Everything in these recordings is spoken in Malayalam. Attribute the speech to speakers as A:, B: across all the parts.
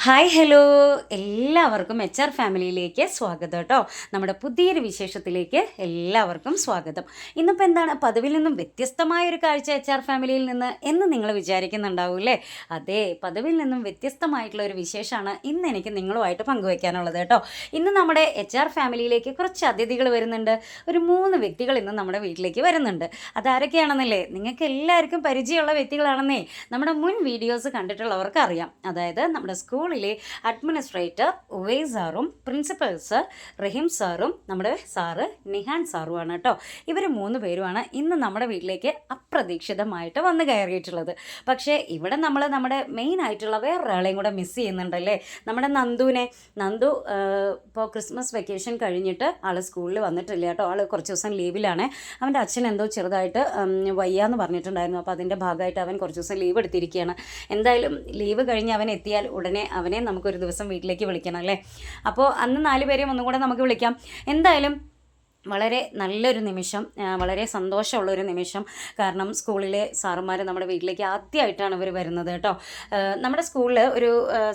A: ഹായ് ഹലോ, എല്ലാവർക്കും HR ഫാമിലിയിലേക്ക് സ്വാഗതം കേട്ടോ. നമ്മുടെ പുതിയൊരു വിശേഷത്തിലേക്ക് എല്ലാവർക്കും സ്വാഗതം. ഇന്നിപ്പോൾ എന്താണ് പതിവിൽ നിന്നും വ്യത്യസ്തമായൊരു കാഴ്ച HR ഫാമിലിയിൽ നിന്ന് എന്ന് നിങ്ങൾ വിചാരിക്കുന്നുണ്ടാവൂല്ലേ? അതെ, പതിവിൽ നിന്നും വ്യത്യസ്തമായിട്ടുള്ള ഒരു വിശേഷമാണ് ഇന്ന് എനിക്ക് നിങ്ങളുമായിട്ട് പങ്കുവയ്ക്കാനുള്ളത് കേട്ടോ. ഇന്ന് നമ്മുടെ HR ഫാമിലിയിലേക്ക് കുറച്ച് അതിഥികൾ വരുന്നുണ്ട്. ഒരു 3 വ്യക്തികൾ ഇന്ന് നമ്മുടെ വീട്ടിലേക്ക് വരുന്നുണ്ട്. അതാരൊക്കെയാണെന്നല്ലേ, നിങ്ങൾക്ക് എല്ലാവർക്കും പരിചയമുള്ള വ്യക്തികളാണെന്നേ നമ്മുടെ മുൻ വീഡിയോസ് കണ്ടിട്ടുള്ളവർക്ക് അറിയാം. അതായത് നമ്മുടെ സ്കൂളിലെ അഡ്മിനിസ്ട്രേറ്റർ ഉവൈസ് സാറും പ്രിൻസിപ്പൽ സർ റഹീം സാറും നമ്മുടെ സാറ് നിഹാൻ സാറുമാണ് കേട്ടോ. ഇവർ 3 പേരുമാണ് ഇന്ന് നമ്മുടെ വീട്ടിലേക്ക് അപ്രതീക്ഷിതമായിട്ട് വന്ന് കയറിയിട്ടുള്ളത്. പക്ഷേ ഇവിടെ നമ്മൾ നമ്മുടെ മെയിൻ ആയിട്ടുള്ള വേറൊരാളെയും കൂടെ മിസ് ചെയ്യുന്നുണ്ടല്ലേ, നമ്മുടെ നന്ദു ഇപ്പോൾ ക്രിസ്മസ് വെക്കേഷൻ കഴിഞ്ഞിട്ട് ആൾ സ്കൂളിൽ വന്നിട്ടില്ല കേട്ടോ. ആൾ കുറച്ച് ദിവസം ലീവിലാണ്. അവൻ്റെ അച്ഛൻ എന്തോ ചെറുതായിട്ട് വയ്യാന്ന് പറഞ്ഞിട്ടുണ്ടായിരുന്നു. അപ്പോൾ അതിൻ്റെ ഭാഗമായിട്ട് അവൻ കുറച്ച് ദിവസം ലീവ് എടുത്തിരിക്കുകയാണ്. എന്തായാലും ലീവ് കഴിഞ്ഞ് അവൻ എത്തിയാൽ ഉടനെ അവനെ നമുക്കൊരു ദിവസം വീട്ടിലേക്ക് വിളിക്കണം അല്ലേ. അപ്പോൾ അന്ന് 4 പേരെയും ഒന്നും കൂടെ നമുക്ക് വിളിക്കാം. എന്തായാലും വളരെ നല്ലൊരു നിമിഷം, വളരെ സന്തോഷമുള്ളൊരു നിമിഷം. കാരണം സ്കൂളിലെ സാറുമാർ നമ്മുടെ വീട്ടിലേക്ക് ആദ്യമായിട്ടാണ് ഇവർ വരുന്നത് കേട്ടോ. നമ്മുടെ സ്കൂളിൽ ഒരു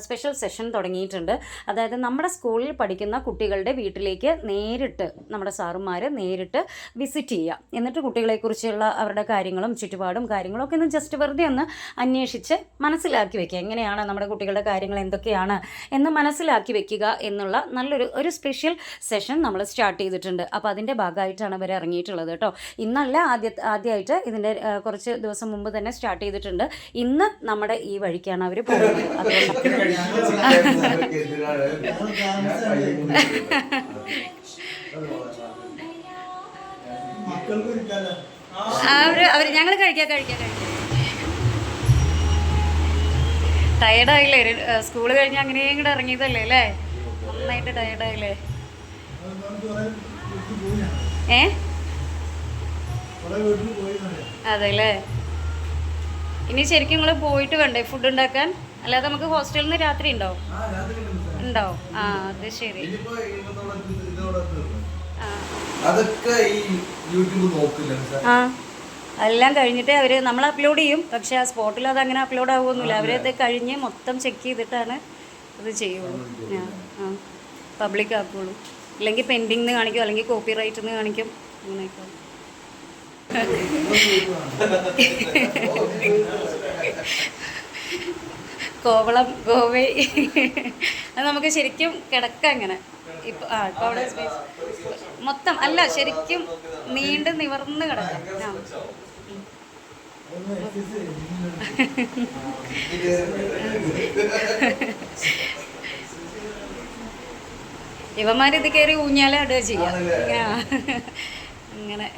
A: സ്പെഷ്യൽ സെഷൻ തുടങ്ങിയിട്ടുണ്ട്. അതായത് നമ്മുടെ സ്കൂളിൽ പഠിക്കുന്ന കുട്ടികളുടെ വീട്ടിലേക്ക് നേരിട്ട് നമ്മുടെ സാറുമാർ നേരിട്ട് വിസിറ്റ് ചെയ്യുക. എന്നിട്ട് കുട്ടികളെക്കുറിച്ചുള്ള അവരുടെ കാര്യങ്ങളും ചുറ്റുപാടും കാര്യങ്ങളും ഒക്കെ ഒന്ന് ജസ്റ്റ് വെറുതെ ഒന്ന് അന്വേഷിച്ച് മനസ്സിലാക്കി വെക്കുക. എങ്ങനെയാണ് നമ്മുടെ കുട്ടികളുടെ കാര്യങ്ങൾ എന്തൊക്കെയാണ് എന്ന് മനസ്സിലാക്കി വെക്കുക എന്നുള്ള നല്ലൊരു സ്പെഷ്യൽ സെഷൻ നമ്മൾ സ്റ്റാർട്ട് ചെയ്തിട്ടുണ്ട്. അപ്പോൾ അതിൻ്റെ ഭാഗമായിട്ടാണ് അവർ ഇറങ്ങിയിട്ടുള്ളത് കേട്ടോ. ഇന്നല്ല, ആദ്യമായിട്ട് ഇതിൻ്റെ കുറച്ച് ദിവസം മുമ്പ് തന്നെ സ്റ്റാർട്ട് ചെയ്തിട്ടുണ്ട്. ഇന്ന് നമ്മുടെ ഈ വഴിക്കാണ് അവർ പോകുന്നത്. അവർ ഞങ്ങൾ കഴിക്കാം. ടയർഡായില്ലേ, സ്കൂൾ കഴിഞ്ഞ് അങ്ങനെയും കൂടെ ഇറങ്ങിയതല്ലേ അല്ലേ, നന്നായിട്ട് ടയർഡായില്ലേ? അതെല്ലേ. ഇനി ശരിക്കും നിങ്ങൾ പോയിട്ട് വേണ്ടേ ഫുഡ് ഉണ്ടാക്കാൻ? അല്ലാതെ നമുക്ക് ഹോസ്റ്റലിൽ നിന്ന് രാത്രി ഉണ്ടാവും. ആ അത് ശരി. ആ എല്ലാം കഴിഞ്ഞിട്ട് നമ്മൾ അപ്ലോഡ് ചെയ്യും. പക്ഷെ ആ സ്പോട്ടിൽ അത് അങ്ങനെ അപ്ലോഡ് ആകുമൊന്നുമില്ല. അവരത് കഴിഞ്ഞ് മൊത്തം ചെക്ക് ചെയ്തിട്ടാണ് അത് ചെയ്യുള്ളൂ. ആ പബ്ലിക് ആക്കുള്ളൂ. അല്ലെങ്കിൽ പെൻഡിങ് എന്ന് കാണിക്കും, അല്ലെങ്കിൽ കോപ്പി റൈറ്റ് എന്ന് കാണിക്കും. അങ്ങനെയൊക്കെ കോവളം ഗോവൈ അത് നമുക്ക് ശരിക്കും കിടക്കാം അങ്ങനെ. ഇപ്പോൾ ഇപ്പോൾ അവിടെ സ്പേസ് മൊത്തം അല്ല, ശരിക്കും നീണ്ട് നിവർന്ന് കിടക്കാം. ഇവന്മാരിത് കയറി ഊഞ്ഞാല അടുക ചെയ്യാം. അങ്ങനെ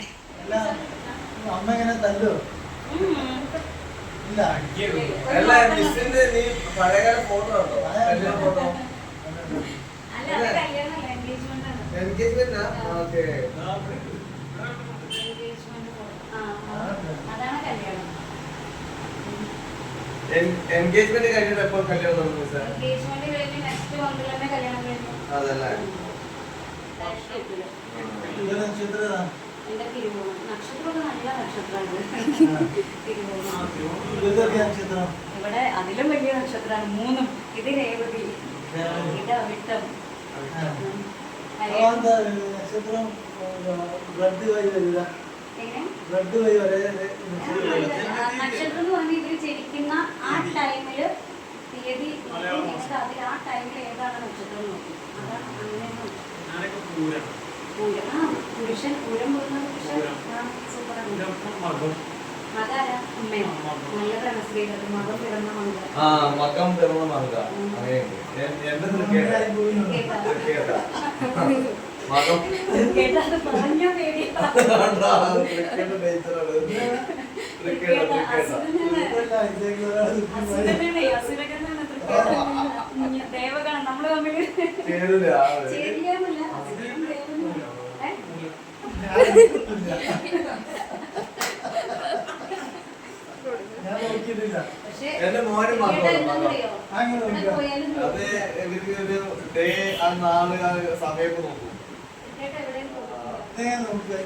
B: എൻഗേജ്മെന്റ് കഴിഞ്ഞിട്ട് എപ്പോൾ കല്യാണം നടന്നു സാർ? അതല്ലേ
A: ഇവിടെ അതിലും വലിയ നക്ഷത്രമാണ് 3. ഇത് രേവതി, ഇത് അവിട്ടം. നക്ഷത്രം എന്ന് പറഞ്ഞാൽ ഇവര് ജനിക്കുന്ന ആ ടൈമില് തീയതി അതിൽ ആ ടൈമിൽ ഏതാണ് നക്ഷത്രം നോക്കി. അതാണ് അങ്ങനെ പുരുഷൻ പൂരം പോകുന്ന പുരുഷൻ സൂപ്പറാണ്. അതാരാ? അമ്മയോ? നല്ലതാണ് ശ്രീകൃഷ്ണ മകം പിറന്ന മങ്ക. പറഞ്ഞ പേടി ദേവഗണം നമ്മള് തമ്മിൽ ചേരിയാമല്ല.
B: എന്റെ മോനും സമയം നോക്കും.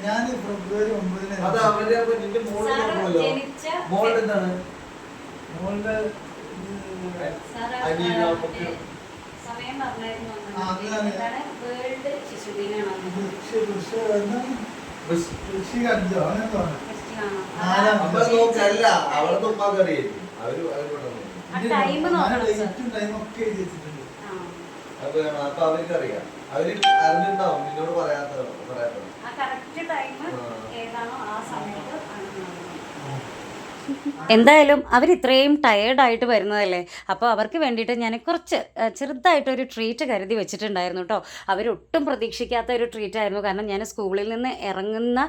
B: ഞാൻ ഫെബ്രുവരി 9 അത് അവരുടെ നിന്റെ മോള് നോക്കണല്ലോ. മോളുടെ എന്താണ്? മോളുടെ അനിയൻ
A: സമയം പറഞ്ഞായിരുന്നു
B: ആ, അത്
A: എന്താണ് വേൾഡ് ശിശുദിനാണ്
B: കൃഷി കണ്ടോ അങ്ങനെ തോന്നുന്നു
C: അപ്പൊ നോക്കല്ല അവളെ ഉമ്മാക്ക് അറിയായിരിക്കും അവര് കൊണ്ടുവന്നു
A: ടൈം നോക്കണം സർ.
B: ഡേറ്റും ടൈമും ഒക്കെ എഴുതി വെച്ചിട്ടുണ്ട്.
C: അപ്പൊ അപ്പൊ അവർക്ക് അറിയാം അവര് അറിഞ്ഞിട്ടുണ്ടാവും നിന്നോട് പറയാത്തത്
A: ആ കറക്റ്റ് ടൈം ഏതാണോ ആ സമയത്ത് ആണ്. എന്തായാലും അവർ ഇത്രയും ടയേർഡായിട്ട് വരുന്നതല്ലേ, അപ്പോൾ അവർക്ക് വേണ്ടിയിട്ട് ഞാൻ കുറച്ച് ചെറുതായിട്ടൊരു ട്രീറ്റ് കരുതി വെച്ചിട്ടുണ്ടായിരുന്നു കേട്ടോ. അവരൊട്ടും പ്രതീക്ഷിക്കാത്ത ഒരു ട്രീറ്റ് ആയിരുന്നു. കാരണം ഞാൻ സ്കൂളിൽ നിന്ന് ഇറങ്ങുന്ന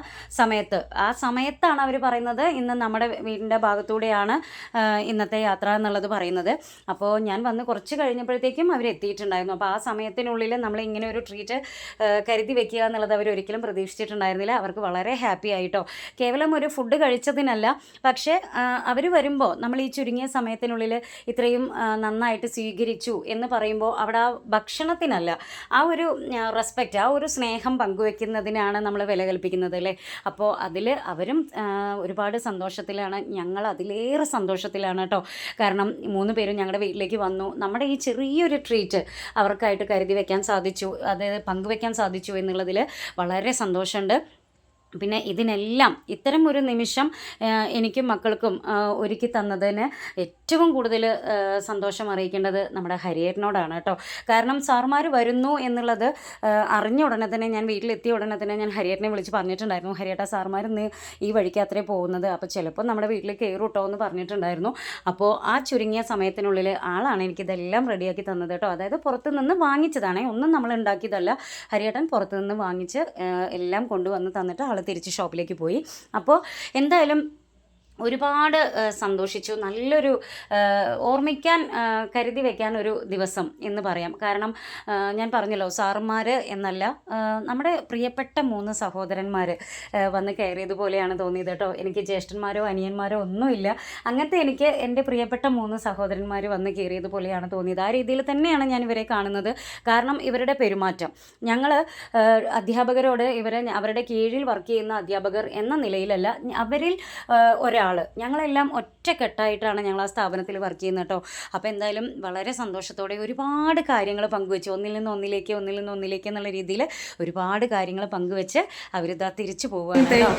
A: ആ സമയത്താണ് അവർ പറയുന്നത് ഇന്ന് നമ്മുടെ വീടിൻ്റെ ഭാഗത്തൂടെയാണ് ഇന്നത്തെ യാത്ര എന്നുള്ളത് പറയുന്നത്. അപ്പോൾ ഞാൻ വന്ന് കുറച്ച് കഴിഞ്ഞപ്പോഴത്തേക്കും അവർ എത്തിയിട്ടുണ്ടായിരുന്നു. അപ്പോൾ ആ സമയത്തിനുള്ളിൽ നമ്മൾ ഇങ്ങനെ ഒരു ട്രീറ്റ് കരുതി വെക്കുക എന്നുള്ളത് അവർ ഒരിക്കലും പ്രതീക്ഷിച്ചിട്ടുണ്ടായിരുന്നില്ല. അവർക്ക് വളരെ ഹാപ്പി ആയിട്ടോ. കേവലം ഒരു ഫുഡ് കഴിച്ചതിനല്ല, പക്ഷേ അവർ വരുമ്പോൾ നമ്മൾ ഈ ചുരുങ്ങിയ സമയത്തിനുള്ളിൽ ഇത്രയും നന്നായിട്ട് സ്വീകരിച്ചു എന്ന് പറയുമ്പോൾ അവിടെ ആ ഭക്ഷണത്തിനല്ല, ആ ഒരു റെസ്പെക്റ്റ്, ആ ഒരു സ്നേഹം പങ്കുവെക്കുന്നതിനാണ് നമ്മൾ വില കൽപ്പിക്കുന്നത് അല്ലേ. അപ്പോൾ അതിൽ അവരും ഒരുപാട് സന്തോഷത്തിലാണ്, ഞങ്ങൾ അതിലേറെ സന്തോഷത്തിലാണ് കേട്ടോ. കാരണം 3 പേരും ഞങ്ങളുടെ വീട്ടിലേക്ക് വന്നു. നമ്മുടെ ഈ ചെറിയൊരു ട്രീറ്റ് അവർക്കായിട്ട് കരുതി വയ്ക്കാൻ സാധിച്ചു, അത് പങ്കുവെക്കാൻ സാധിച്ചു എന്നുള്ളതിൽ വളരെ സന്തോഷമുണ്ട്. പിന്നെ ഇതിനെല്ലാം ഇത്തരം ഒരു നിമിഷം എനിക്കും മക്കൾക്കും ഒരുക്കി തന്നതിന് ഏറ്റവും കൂടുതൽ സന്തോഷം അറിയിക്കേണ്ടത് നമ്മുടെ ഹരിയേട്ടനോടാണ് കേട്ടോ. കാരണം സാറുമാർ വരുന്നു എന്നുള്ളത് അറിഞ്ഞ ഉടനെ തന്നെ, ഞാൻ വീട്ടിലെത്തിയ ഉടനെ തന്നെ ഞാൻ ഹരിയേട്ടനെ വിളിച്ച് പറഞ്ഞിട്ടുണ്ടായിരുന്നു, ഹരിയേട്ട സാറുമാർ ഇന്ന് ഈ വഴിക്കാത്രേ പോകുന്നത്, അപ്പോൾ ചിലപ്പോൾ നമ്മുടെ വീട്ടിൽ കയറും കേട്ടോ എന്ന് പറഞ്ഞിട്ടുണ്ടായിരുന്നു. അപ്പോൾ ആ ചുരുങ്ങിയ സമയത്തിനുള്ളിൽ ആളാണ് എനിക്കിതെല്ലാം റെഡിയാക്കി തന്നത് കേട്ടോ. അതായത് പുറത്തു നിന്ന് വാങ്ങിച്ചതാണേ, ഒന്നും നമ്മൾ ഉണ്ടാക്കിയതല്ല. ഹരിയേട്ടൻ പുറത്തു നിന്ന് വാങ്ങിച്ച് എല്ലാം കൊണ്ടുവന്ന് തന്നിട്ട് ആൾ തിരിച്ച് ഷോപ്പിലേക്ക് പോയി. അപ്പോൾ എന്തായാലും ഒരുപാട് സന്തോഷിച്ചു. നല്ലൊരു ഓർമ്മിക്കാൻ കരുതി വയ്ക്കാൻ ഒരു ദിവസം എന്ന് പറയാം. കാരണം ഞാൻ പറഞ്ഞല്ലോ, സാറുമാർ എന്നല്ല, നമ്മുടെ പ്രിയപ്പെട്ട 3 സഹോദരന്മാർ വന്ന് കയറിയതുപോലെയാണ് തോന്നിയത് കേട്ടോ. എനിക്ക് ജ്യേഷ്ഠന്മാരോ അനിയന്മാരോ ഒന്നുമില്ല. അങ്ങനത്തെ എനിക്ക് എൻ്റെ പ്രിയപ്പെട്ട 3 സഹോദരന്മാർ വന്ന് കയറിയതുപോലെയാണ് തോന്നിയത്. ആ രീതിയിൽ തന്നെയാണ് ഞാൻ ഇവരെ കാണുന്നത്. കാരണം ഇവരുടെ പെരുമാറ്റം, ഞങ്ങൾ അധ്യാപകരോട് അവരുടെ കീഴിൽ വർക്ക് ചെയ്യുന്ന അധ്യാപകർ എന്ന നിലയിലല്ല, അവരിൽ ഒരാൾ, ഞങ്ങളെല്ലാം ഒറ്റക്കെട്ടായിട്ടാണ് ഞങ്ങൾ ആ സ്ഥാപനത്തിൽ വർക്ക് ചെയ്യുന്നത് കേട്ടോ. അപ്പോൾ എന്തായാലും വളരെ സന്തോഷത്തോടെ ഒരുപാട് കാര്യങ്ങൾ പങ്കുവെച്ചു. ഒന്നിൽ നിന്ന് ഒന്നിലേക്ക് എന്നുള്ള രീതിയിൽ ഒരുപാട് കാര്യങ്ങൾ പങ്കുവെച്ച് അവരിതാ തിരിച്ചു പോവുകയാണ് കേട്ടോ.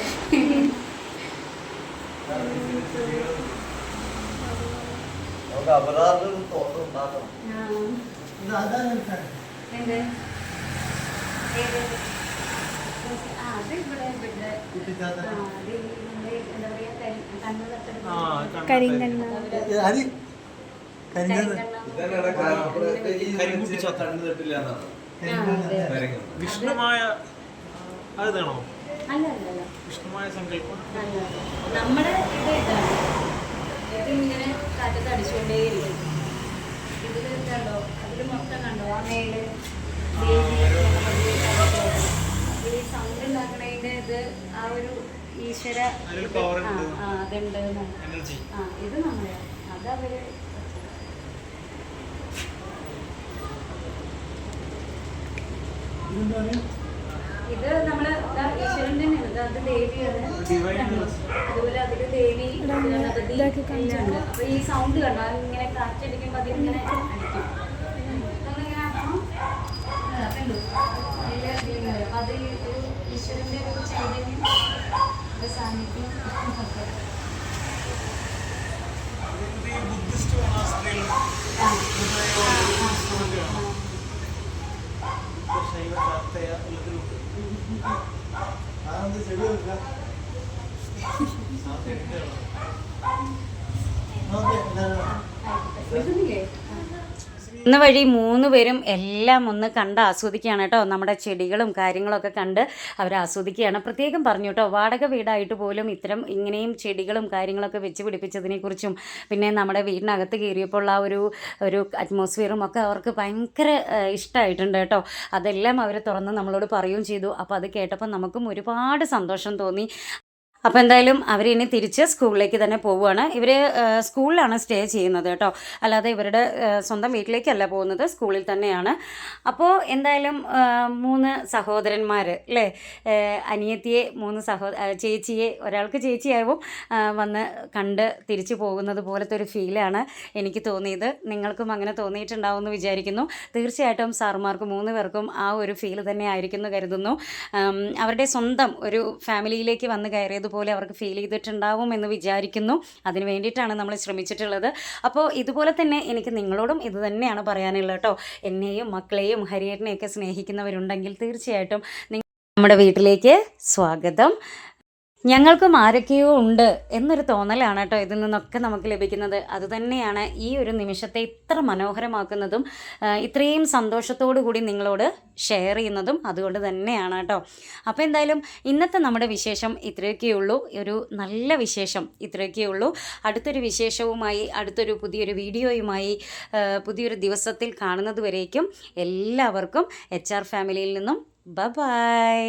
B: ഇത് അതാണ് എടുക്കാൻ. കുട്ടിച്ചാത്തൻ.
D: കരിങ്കണ്ണ
B: ഇത് അത് കരിങ്കണ്ണ്.
D: വിഷ്ണുമായ അതാണോ
A: അല്ല
D: വിഷ്ണുമായ സങ്കല്പം?
A: നമ്മുടെ ഇതിങ്ങനെ കാറ്റത്ത് അടിച്ചുകൊണ്ടേയിരിക്കും. ഇതിൽ കണ്ടോ, അതിൽ മൊത്തം കണ്ടോ, ആ മേല് ഈ സൗണ്ട് ഉണ്ടാക്കണതിൻ്റെ ഇത് ആ ഒരു ഈശ്വര അതുണ്ട്. ഇത് നമ്മളെ അതവര് ഇത് നമ്മള് ഈശ്വരൻ്റെ തന്നെയാണ്, അത് ദേവിയാണ്. അതുപോലെ അതില് ദേവി ഗണപതി എല്ലാം ഉണ്ട്. അപ്പൊ ഈ സൗണ്ട് കണ്ടോ, ഇങ്ങനെ കാറ്റടിക്കുമ്പോ അതിങ്ങനെ അടിക്കും. നമ്മളിങ്ങനെ ആക്കണം, കണ്ടു അത് ഒരു ഈശ്വരന്റെ ഒരു ചൈതന്യം, ഒരു സാന്നിധ്യം.
B: അതെന്ത് ചെടി വെക്കുക? ഓക്കെ
A: ഇടുന്നില്ലേ? ഇന്ന് വഴി 3 പേരും എല്ലാം ഒന്ന് കണ്ട് ആസ്വദിക്കുകയാണ് കേട്ടോ. നമ്മുടെ ചെടികളും കാര്യങ്ങളൊക്കെ കണ്ട് അവർ ആസ്വദിക്കുകയാണ്. പ്രത്യേകം പറഞ്ഞു കേട്ടോ, വാടക വീടായിട്ട് പോലും ഇങ്ങനെയും ചെടികളും കാര്യങ്ങളൊക്കെ വെച്ച് പിടിപ്പിച്ചതിനെക്കുറിച്ചും പിന്നെ നമ്മുടെ വീടിനകത്ത് കയറിയപ്പോൾ ആ ഒരു അറ്റ്മോസ്ഫിയറും ഒക്കെ അവർക്ക് ഭയങ്കര ഇഷ്ടമായിട്ടുണ്ട് കേട്ടോ. അതെല്ലാം അവർ തുറന്ന് നമ്മളോട് പറയുകയും ചെയ്തു. അപ്പോൾ അത് കേട്ടപ്പോൾ നമുക്കും ഒരുപാട് സന്തോഷം തോന്നി. അപ്പോൾ എന്തായാലും അവരിനി തിരിച്ച് സ്കൂളിലേക്ക് തന്നെ പോവുകയാണ്. ഇവർ സ്കൂളിലാണ് സ്റ്റേ ചെയ്യുന്നത് കേട്ടോ, അല്ലാതെ ഇവരുടെ സ്വന്തം വീട്ടിലേക്കല്ല പോകുന്നത്, സ്കൂളിൽ തന്നെയാണ്. അപ്പോൾ എന്തായാലും 3 സഹോദരന്മാർ അല്ലേ, അനിയത്തിയെ 3 ചേച്ചിയെ, ഒരാൾക്ക് ചേച്ചിയാവും വന്ന് കണ്ട് തിരിച്ചു പോകുന്നത് പോലത്തെ ഒരു ഫീലാണ് എനിക്ക് തോന്നിയത്. നിങ്ങൾക്കും അങ്ങനെ തോന്നിയിട്ടുണ്ടാവുമെന്ന് വിചാരിക്കുന്നു. തീർച്ചയായിട്ടും സാറുമാർക്ക് 3 പേർക്കും ആ ഒരു ഫീൽ തന്നെ ആയിരിക്കും എന്ന് കരുതുന്നു. അവരുടെ സ്വന്തം ഒരു ഫാമിലിയിലേക്ക് വന്ന് കയറിയത് പോലെ അവർക്ക് ഫീൽ ചെയ്തിട്ടുണ്ടാവും എന്ന് വിചാരിക്കുന്നു. അതിന് വേണ്ടിയിട്ടാണ് നമ്മൾ ശ്രമിച്ചിട്ടുള്ളത്. അപ്പോൾ ഇതുപോലെ തന്നെ എനിക്ക് നിങ്ങളോടും ഇത് തന്നെയാണ് പറയാനുള്ളത് കേട്ടോ. എന്നെയും മക്കളെയും ഹരിയേട്ടനെയൊക്കെ സ്നേഹിക്കുന്നവരുണ്ടെങ്കിൽ തീർച്ചയായിട്ടും നമ്മുടെ വീട്ടിലേക്ക് സ്വാഗതം. ഞങ്ങൾക്കും ആരൊക്കെയോ ഉണ്ട് എന്നൊരു തോന്നലാണ് കേട്ടോ ഇതിൽ നിന്നൊക്കെ നമുക്ക് ലഭിക്കുന്നത്. അതുതന്നെയാണ് ഈ ഒരു നിമിഷത്തെ ഇത്ര മനോഹരമാക്കുന്നതും ഇത്രയും സന്തോഷത്തോടു കൂടി നിങ്ങളോട് ഷെയർ ചെയ്യുന്നതും അതുകൊണ്ട് തന്നെയാണ് കേട്ടോ. അപ്പോൾ എന്തായാലും ഇന്നത്തെ നമ്മുടെ വിശേഷം ഇത്രയൊക്കെയുള്ളൂ. ഒരു നല്ല വിശേഷം ഇത്രയൊക്കെയുള്ളൂ. അടുത്തൊരു വിശേഷവുമായി, അടുത്തൊരു പുതിയൊരു വീഡിയോയുമായി പുതിയൊരു ദിവസത്തിൽ കാണുന്നത് വരേക്കും എല്ലാവർക്കും HR ഫാമിലിയിൽ നിന്നും ബൈ.